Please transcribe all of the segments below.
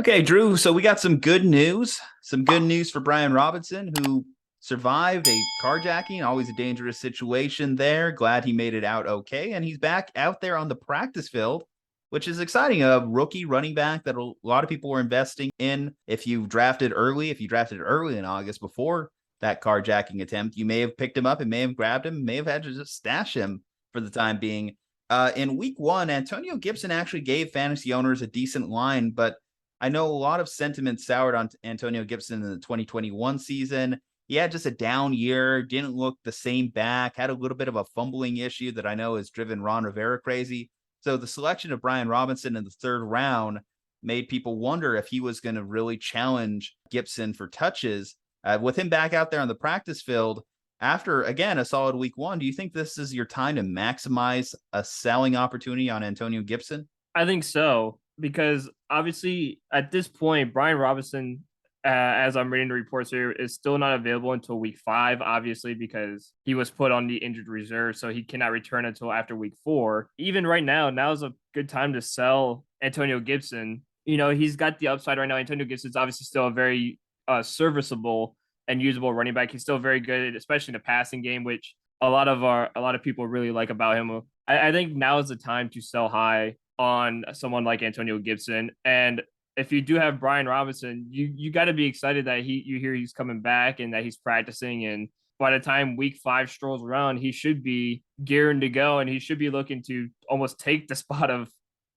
Okay, Drew. So we got some good news. Some good news for Brian Robinson, who survived a carjacking. Always a dangerous situation there. Glad he made it out okay. And he's back out there on the practice field, which is exciting. A rookie running back that a lot of people were investing in. If you drafted early in August before that carjacking attempt, you may have picked him up and may have grabbed him, may have had to just stash him for the time being. In week one, Antonio Gibson actually gave fantasy owners a decent line, but I know a lot of sentiment soured on Antonio Gibson in the 2021 season. He had just a down year, didn't look the same back, had a little bit of a fumbling issue that I know has driven Ron Rivera crazy. So the selection of Brian Robinson in the third round made people wonder if he was going to really challenge Gibson for touches. With him back out there on the practice field after, again, a solid week one, do you think this is your time to maximize a selling opportunity on Antonio Gibson? I think so, because obviously at this point, Brian Robinson, as I'm reading the reports here, is still not available until week 5, obviously, because he was put on the injured reserve, so he cannot return until after week 4. Even right now is a good time to sell Antonio Gibson. He's got the upside right now. Antonio Gibson's obviously still a very serviceable and usable running back. He's still very good, especially in the passing game, which a lot of people really like about him. I think now is the time to sell high on someone like Antonio Gibson. And if you do have Brian Robinson, you got to be excited that you hear he's coming back and that he's practicing. And by the time week 5 strolls around, he should be gearing to go, and he should be looking to almost take the spot of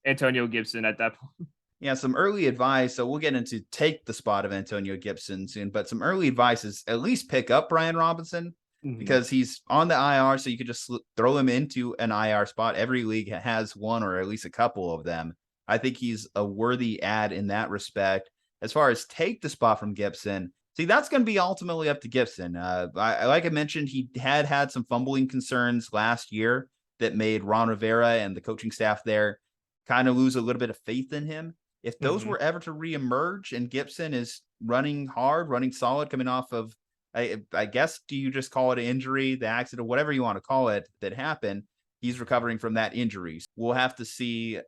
Antonio Gibson at that point. Yeah, some early advice. So we'll get into take the spot of Antonio Gibson soon, but some early advice is at least pick up Brian Robinson because he's on the IR. So you could just throw him into an IR spot. Every league has one or at least a couple of them. I think he's a worthy add in that respect. As far as take the spot from Gibson, see, that's going to be ultimately up to Gibson. Like I mentioned, he had some fumbling concerns last year that made Ron Rivera and the coaching staff there kind of lose a little bit of faith in him. If those were ever to reemerge and Gibson is running hard, running solid, coming off of, I guess, do you just call it an injury, the accident, whatever you want to call it that happened, he's recovering from that injury. We'll have to see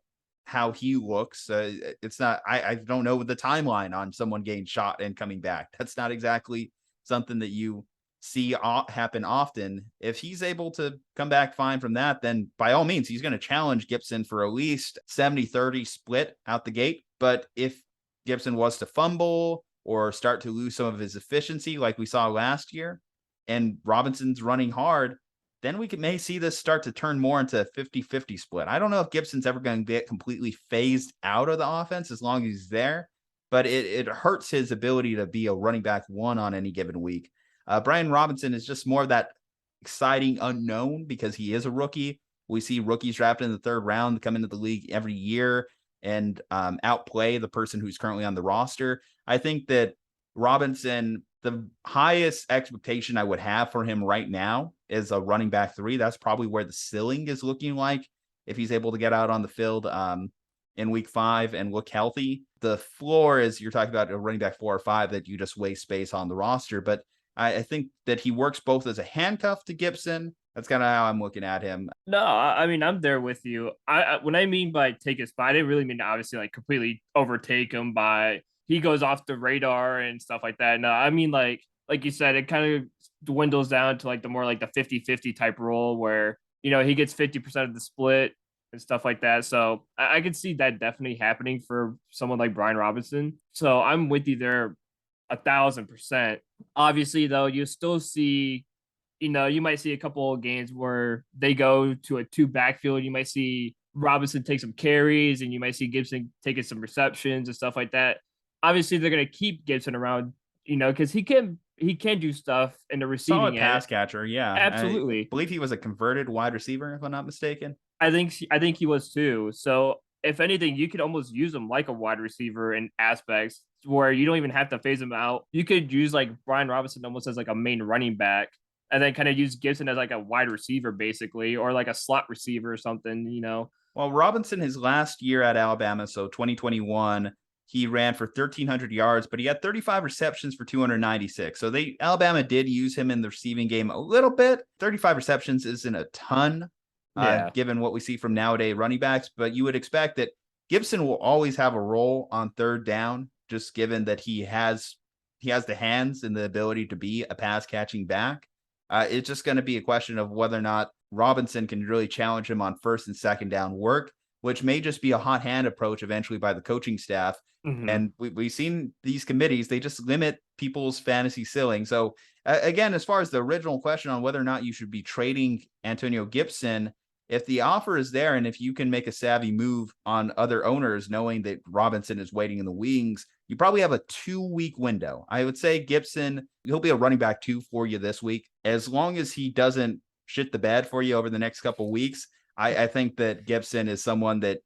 how he looks. It's not, I don't know the timeline on someone getting shot and coming back. That's not exactly something that you see happen often. If he's able to come back fine from that, then by all means, he's going to challenge Gibson for at least 70-30 split out the gate. But if Gibson was to fumble or start to lose some of his efficiency like we saw last year, and Robinson's running hard, then we may see this start to turn more into a 50-50 split. I don't know if Gibson's ever going to get completely phased out of the offense as long as he's there, but it hurts his ability to be a running back one on any given week. Brian Robinson is just more of that exciting unknown because he is a rookie. We see rookies drafted in the third round come into the league every year and outplay the person who's currently on the roster. I think that Robinson, the highest expectation I would have for him right now is a running back 3. That's probably where the ceiling is looking like if he's able to get out on the field in week 5 and look healthy. The floor is you're talking about a running back 4 or 5 that you just waste space on the roster. But I think that he works both as a handcuff to Gibson. That's kind of how I'm looking at him. No, I mean, I'm there with you. When I mean by take his spot, I didn't really mean to obviously like completely overtake him by he goes off the radar and stuff like that. No, I mean like you said, it kind of dwindles down to like the more like the 50-50 type role where, he gets 50% of the split and stuff like that. So I could see that definitely happening for someone like Brian Robinson. So I'm with you there 1,000%. Obviously, though, you still see, you might see a couple of games where they go to a 2 backfield. You might see Robinson take some carries, and you might see Gibson taking some receptions and stuff like that. Obviously, they're going to keep Gibson around, because he can do stuff in the receiving Solid end. pass catcher, yeah. Absolutely. I believe he was a converted wide receiver, if I'm not mistaken. I think he was too. So if anything, you could almost use him like a wide receiver in aspects where you don't even have to phase him out. You could use like Brian Robinson almost as like a main running back, and then kind of use Gibson as like a wide receiver basically, or like a slot receiver or something. Well, Robinson, his last year at Alabama, so 2021, he ran for 1,300 yards, but he had 35 receptions for 296. So Alabama did use him in the receiving game a little bit. 35 receptions isn't a ton, given what we see from nowadays running backs, but you would expect that Gibson will always have a role on third down, just given that he has the hands and the ability to be a pass catching back. It's just going to be a question of whether or not Robinson can really challenge him on first and second down work, which may just be a hot hand approach eventually by the coaching staff. And we've seen these committees, they just limit people's fantasy ceiling. So again, as far as the original question on whether or not you should be trading Antonio Gibson, if the offer is there and if you can make a savvy move on other owners, knowing that Robinson is waiting in the wings, you probably have a 2-week window. I would say Gibson, he'll be a running back 2 for you this week. As long as he doesn't shit the bed for you over the next couple of weeks, I think that Gibson is someone that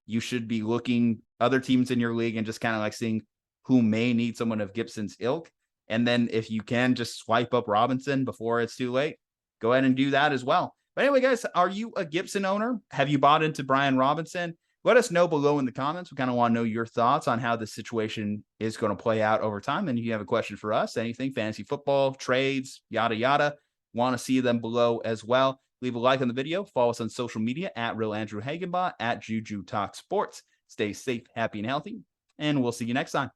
you should be looking other teams in your league and just kind of like seeing who may need someone of Gibson's ilk. And then if you can just swipe up Robinson before it's too late, go ahead and do that as well. But anyway, guys, are you a Gibson owner? Have you bought into Brian Robinson? Let us know below in the comments. We kind of want to know your thoughts on how this situation is going to play out over time. And if you have a question for us, anything, fantasy football, trades, yada, yada, want to see them below as well. Leave a like on the video. Follow us on social media at Real Andrew Hagenbaugh, at Juju Talk Sports. Stay safe, happy, and healthy. And we'll see you next time.